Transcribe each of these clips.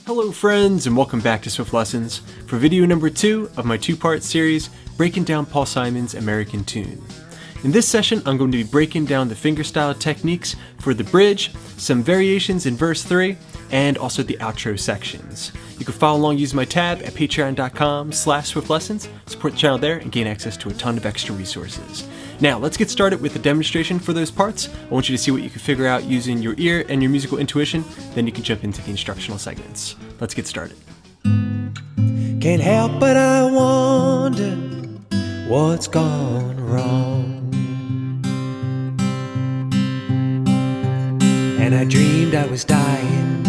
Hello friends, and welcome back to Swift Lessons for video number 2 of my two-part series breaking down Paul Simon's American Tune. In this session, I'm going to be breaking down the fingerstyle techniques for the bridge, some variations in verse 3, and also the outro sections. You can follow along using my tab at patreon.com/swiftlessons, support the channel there, and gain access to a ton of extra resources. Now, let's get started with the demonstration for those parts. I want you to see what you can figure out using your ear and your musical intuition, then you can jump into the instructional segments. Let's get started. Can't help but I wonder what's gone wrong. And I dreamed I was dying.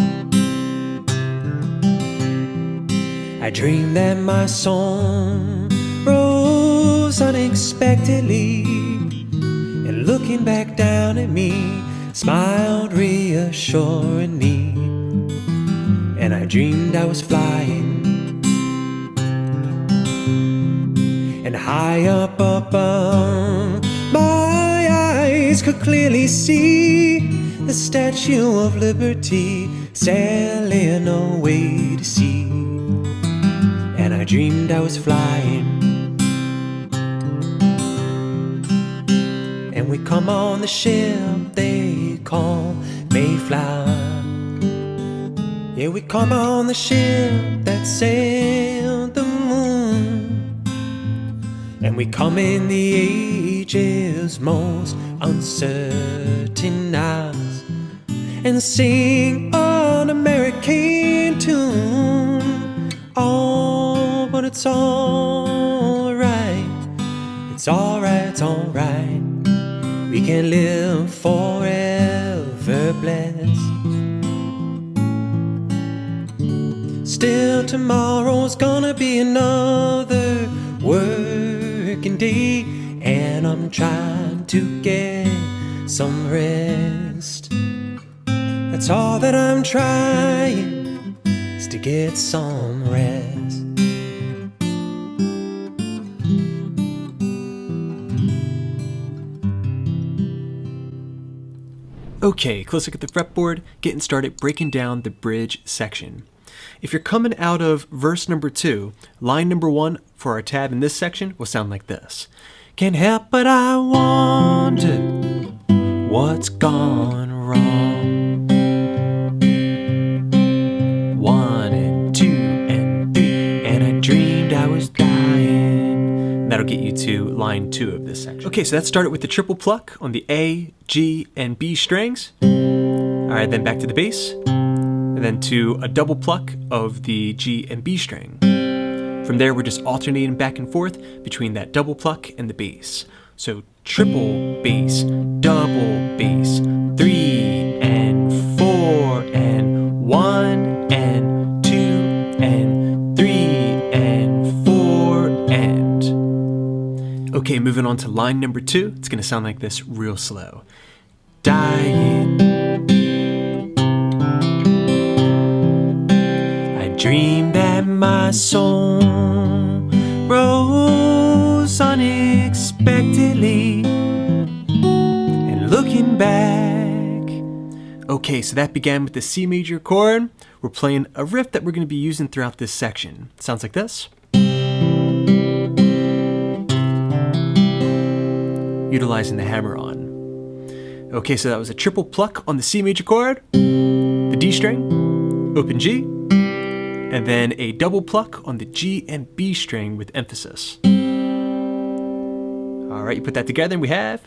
I dreamed that my song rose unexpectedly, and looking back down at me, smiled reassuringly. And I dreamed I was flying, and high up above, my eyes could clearly see the Statue of Liberty sailing away to sea. And I dreamed I was flying, and we come on the ship they call Mayflower. Yeah, we come on the ship that sailed the moon, and we come in the age's most uncertain hours, and sing an American tune. Oh, but it's alright, it's alright, it's alright. We can live forever blessed. Still, tomorrow's gonna be another working day, and I'm trying to get some rest. That's all that I'm trying, is to get some rest. Okay, close look at the fretboard, getting started breaking down the bridge section. If you're coming out of verse number 2, line number 1 for our tab in this section will sound like this. Can't help but I wonder what's gone wrong. 1 and 2 and 3, and I dreamed I was dying. That'll get you to line 2 of this section. Okay, so that started with the triple pluck on the A, G, and B strings. Alright, then back to the bass, and then to a double pluck of the G and B string. From there, we're just alternating back and forth between that double pluck and the bass. So triple bass, double bass, 3 and 4 and 1 and 2 and 3 and 4 and... Okay, moving on to line number 2. It's gonna sound like this real slow. Dying. I dreamed that my song rose unexpectedly, and looking back. Okay, so that began with the C major chord. We're playing a riff that we're going to be using throughout this section. It sounds like this. Utilizing the hammer-on. Okay, so that was a triple pluck on the C major chord, the D string, open G, and then a double pluck on the G and B string with emphasis. Alright, you put that together and we have...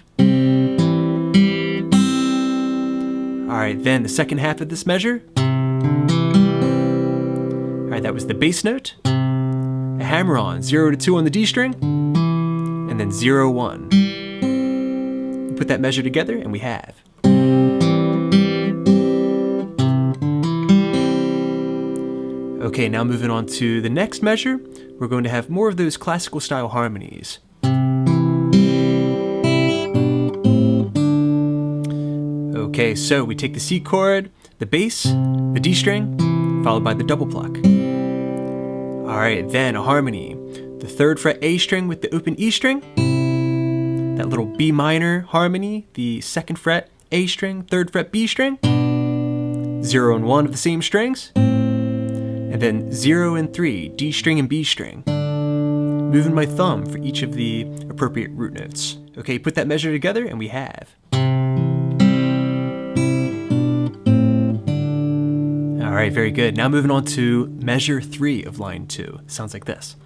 Alright, then the second half of this measure. Alright, that was the bass note, a hammer-on, 0 to 2 on the D string, and then 0, 1. You put that measure together and we have... Okay, now moving on to the next measure, we're going to have more of those classical style harmonies. Okay, so we take the C chord, the bass, the D string, followed by the double pluck. Alright, then a harmony. The 3rd fret A string with the open E string, that little B minor harmony, the 2nd fret A string, 3rd fret B string, 0 and 1 of the same strings, and then 0 and 3, D string and B string. Moving my thumb for each of the appropriate root notes. Okay, put that measure together and we have. Alright, very good. Now moving on to measure 3 of line 2. Sounds like this.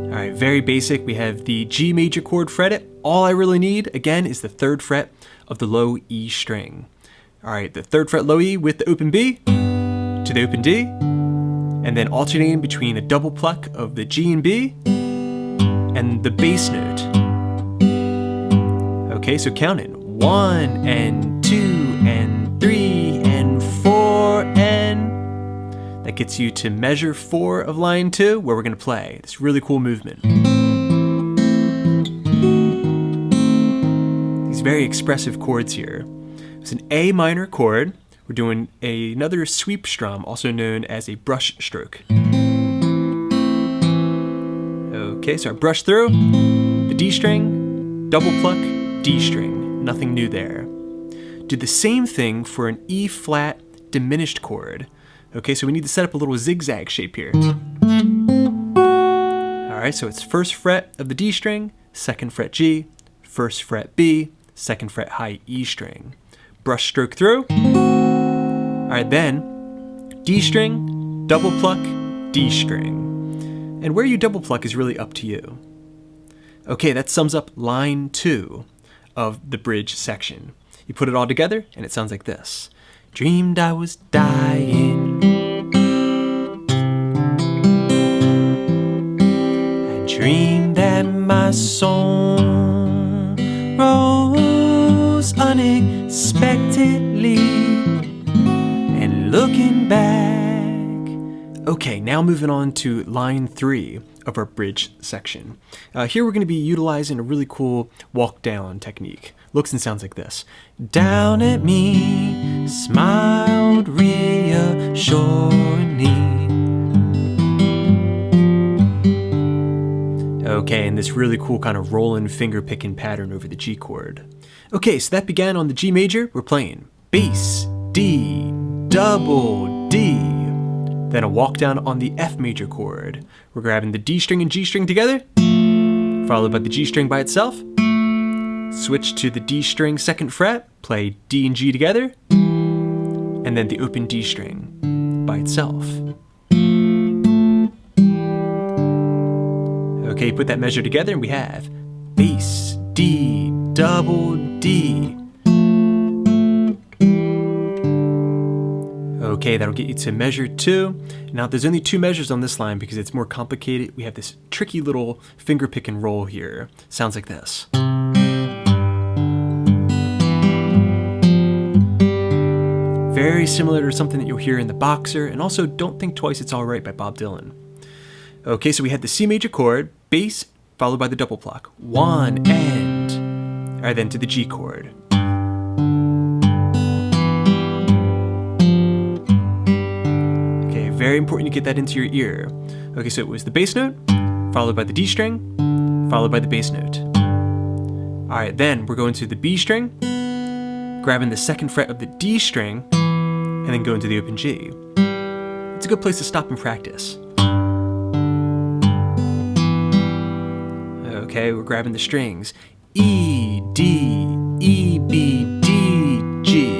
Alright, very basic. We have the G major chord fretted. All I really need, again, is the 3rd fret of the low E string. Alright, the 3rd fret low E with the open B to the open D, and then alternating between a double pluck of the G and B and the bass note. Okay, so counting 1 and 2 and 3 and 4, and that gets you to measure 4 of line 2, where we're going to play this really cool movement. These very expressive chords here. It's an A minor chord. We're doing another sweep strum, also known as a brush stroke. Okay, so I brush through the D string, double pluck, D string. Nothing new there. Do the same thing for an E flat diminished chord. Okay, so we need to set up a little zigzag shape here. Alright, so it's 1st fret of the D string, 2nd fret G, 1st fret B, 2nd fret high E string. Brush stroke through. Alright, then D string, double pluck, D string. And where you double pluck is really up to you. Okay, that sums up line 2 of the bridge section. You put it all together and it sounds like this. Dreamed I was dying. I dreamed that my song rose unexpectedly. And looking back. Okay, now moving on to line 3 of our bridge section. Here we're going to be utilizing a really cool walk down technique. Looks and sounds like this. Down at me, smiled reassuringly. Okay, and this really cool kind of rolling finger picking pattern over the G chord. Okay, so that began on the G major. We're playing bass, D, double D. Then a walk down on the F major chord. We're grabbing the D string and G string together, followed by the G string by itself. Switch to the D string 2nd fret, play D and G together, and then the open D string by itself. Okay, put that measure together and we have bass, D, double D. Okay, that'll get you to measure 2. Now there's only 2 measures on this line because it's more complicated. We have this tricky little finger pick and roll here. Sounds like this. Very similar to something that you'll hear in The Boxer, and also Don't Think Twice It's Alright by Bob Dylan. Okay, so we had the C major chord, bass, followed by the double pluck. 1 and. Alright, then to the G chord. Very important to get that into your ear. Okay, so it was the bass note, followed by the D string, followed by the bass note. Alright, then we're going to the B string, grabbing the 2nd fret of the D string, and then going to the open G. It's a good place to stop and practice. Okay, we're grabbing the strings. E, D, E, B, D, G.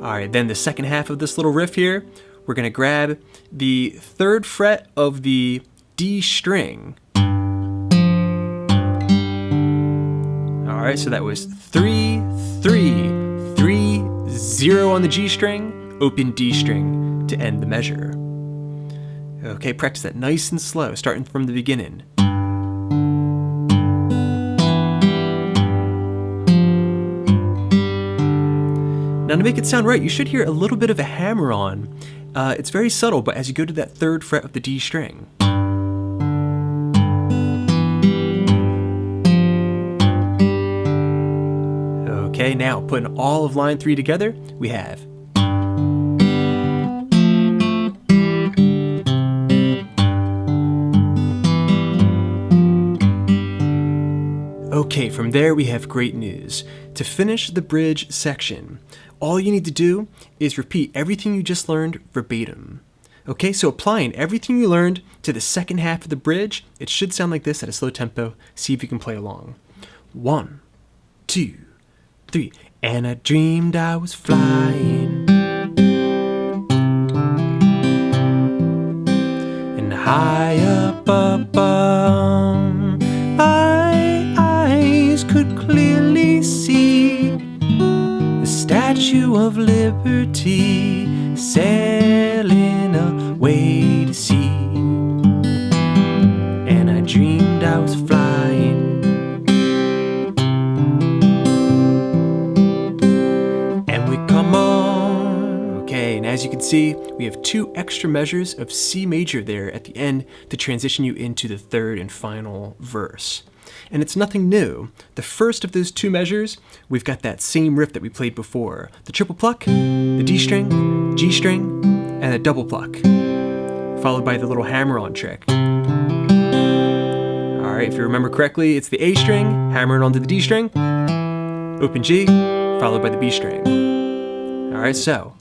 Alright, then the second half of this little riff here, we're going to grab the 3rd fret of the D string. Alright, so that was 3, 3, 3, 0 on the G string, open D string to end the measure. Okay, practice that nice and slow, starting from the beginning. Now to make it sound right, you should hear a little bit of a hammer on. It's very subtle, but as you go to that 3rd fret of the D string. Okay, now putting all of line 3 together, we have. Okay, from there we have great news. To finish the bridge section, all you need to do is repeat everything you just learned verbatim. Okay, so applying everything you learned to the second half of the bridge, it should sound like this at a slow tempo. See if you can play along. 1, 2, 3. And I dreamed I was flying, and high up above, my eyes could clearly see the Statue of Liberty sailing away to sea. And I dreamed I was flying, and we come on. Okay, and as you can see, we have 2 extra measures of C major there at the end to transition you into the third and final verse. And it's nothing new. The first of those 2 measures, we've got that same riff that we played before. The triple pluck, the D string, G string, and a double pluck, followed by the little hammer-on trick. Alright, if you remember correctly, it's the A string, hammering onto the D string, open G, followed by the B string. Alright, so.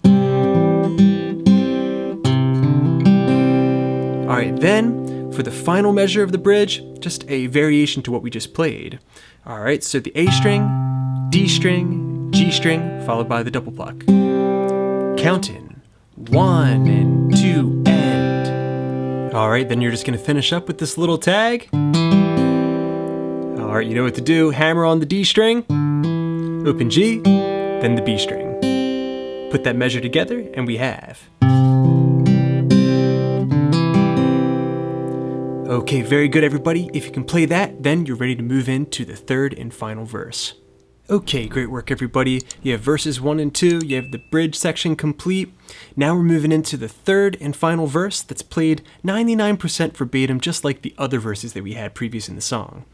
Alright, then, for the final measure of the bridge, just a variation to what we just played. Alright, so the A string, D string, G string, followed by the double pluck. Counting 1 and 2 and. Alright, then you're just going to finish up with this little tag. Alright, you know what to do. Hammer on the D string, open G, then the B string. Put that measure together, and we have. Okay, very good everybody. If you can play that, then you're ready to move into the third and final verse. Okay, great work everybody. You have verses 1 and 2, you have the bridge section complete. Now we're moving into the third and final verse that's played 99% verbatim, just like the other verses that we had previous in the song.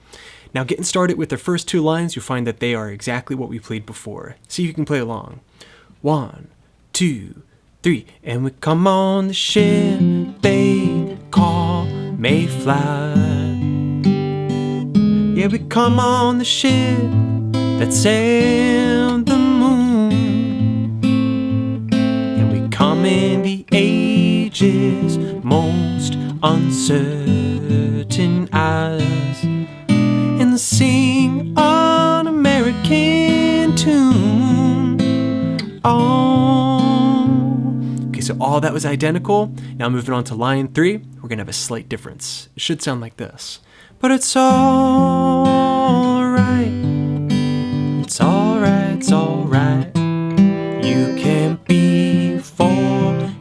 Now getting started with the first 2 lines, you'll find that they are exactly what we played before. See if you can play along. 1, 2, 3. And we come on the ship they call Mayflower. Yeah, we come on the ship that sailed the moon, and we come in the age's most uncertain hours, and sing an American tune. Okay, so all that was identical. Now moving on to line 3, we're gonna have a slight difference. It should sound like this. But it's alright. It's alright, it's alright. You can be forever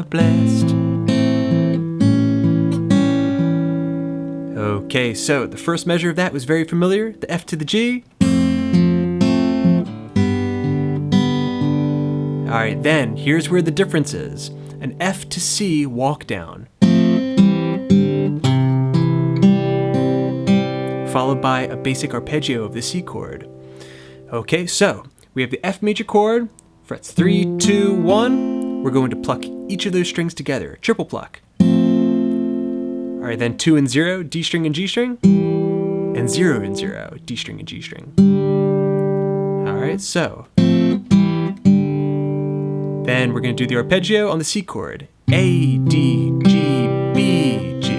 blessed. Okay, so the first measure of that was very familiar, the F to the G. Alright, then here's where the difference is. An F to C walk down, followed by a basic arpeggio of the C chord. Okay, so we have the F major chord, frets 3, 2, 1. We're going to pluck each of those strings together, triple pluck. Alright, then 2 and 0, D string and G string, and 0 and 0, D string and G string. Alright, so then we're going to do the arpeggio on the C chord, A, D, G, B, G.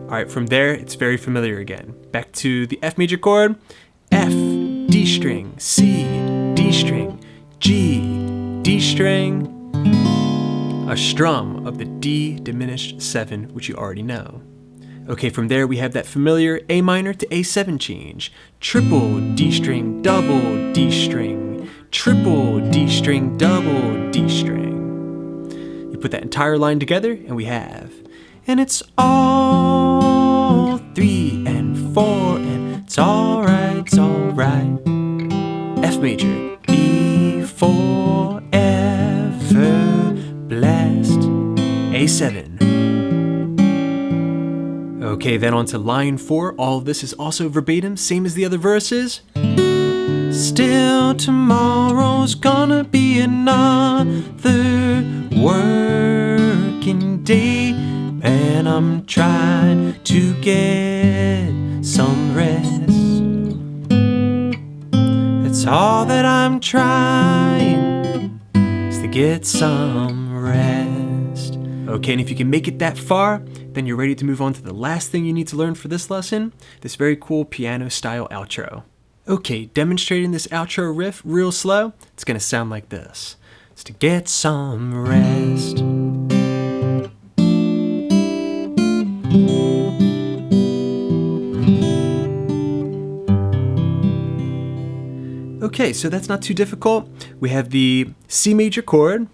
Alright, from there, it's very familiar again. Back to the F major chord, F, D string, C, D string, G, D string, a strum of the D diminished 7, which you already know. Okay, from there we have that familiar A minor to A7 change. Triple D string, double D string, triple D string, double D string. You put that entire line together and we have, and it's all 3 and 4 and it's alright, it's alright. F major, be forever blessed. A7. Okay, then on to line 4. All of this is also verbatim, same as the other verses. Still tomorrow's gonna be another working day, and I'm trying to get some rest. It's all that I'm trying is to get some rest. Okay, and if you can make it that far, then you're ready to move on to the last thing you need to learn for this lesson, this very cool piano style outro. Okay, demonstrating this outro riff real slow, it's gonna sound like this. It's to get some rest. Okay, so that's not too difficult. We have the C major chord.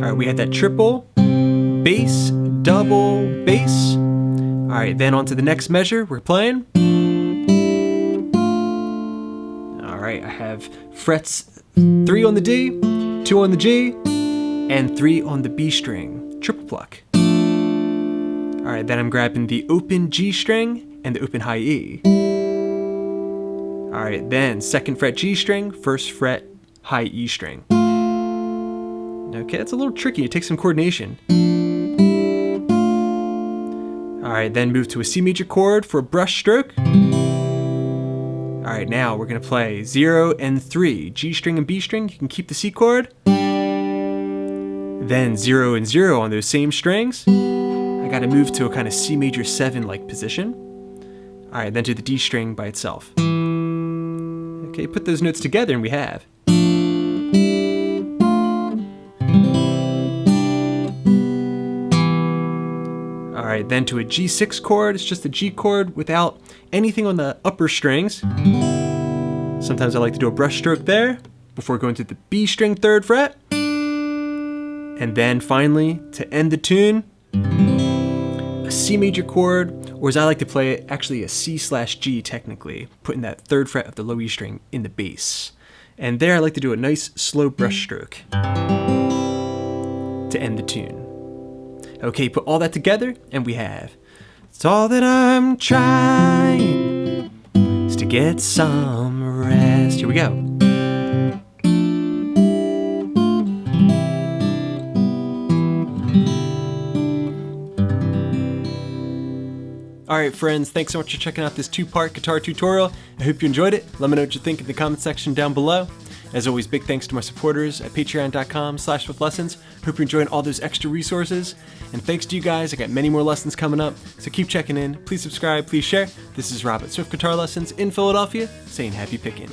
Alright, we had that triple, bass, double, bass. Alright, then on to the next measure we're playing. Alright, I have frets 3 on the D, 2 on the G, and 3 on the B string, triple pluck. Alright, then I'm grabbing the open G string and the open high E. Alright, then second fret G string, first fret high E string. Okay, that's a little tricky, it takes some coordination. Alright, then move to a C major chord for a brush stroke. Alright, now we're going to play 0 and 3, G string and B string, you can keep the C chord. Then 0 and 0 on those same strings. I got to move to a kind of C major 7 like position. Alright, then to the D string by itself. Okay, put those notes together and we have. Alright, then to a G6 chord, it's just a G chord without anything on the upper strings. Sometimes I like to do a brush stroke there before going to the B string 3rd fret. And then finally, to end the tune, a C major chord, or as I like to play it, actually a C/G technically, putting that 3rd fret of the low E string in the bass. And there I like to do a nice slow brush stroke to end the tune. Okay, put all that together and we have, it's all that I'm trying is to get some rest. Here we go. Alright friends, thanks so much for checking out this 2-part guitar tutorial. I hope you enjoyed it. Let me know what you think in the comment section down below. As always, big thanks to my supporters at patreon.com/withlessons. Hope you're enjoying all those extra resources. And thanks to you guys, I got many more lessons coming up, so keep checking in. Please subscribe, please share. This is Rob at Swift Guitar Lessons in Philadelphia, saying happy picking.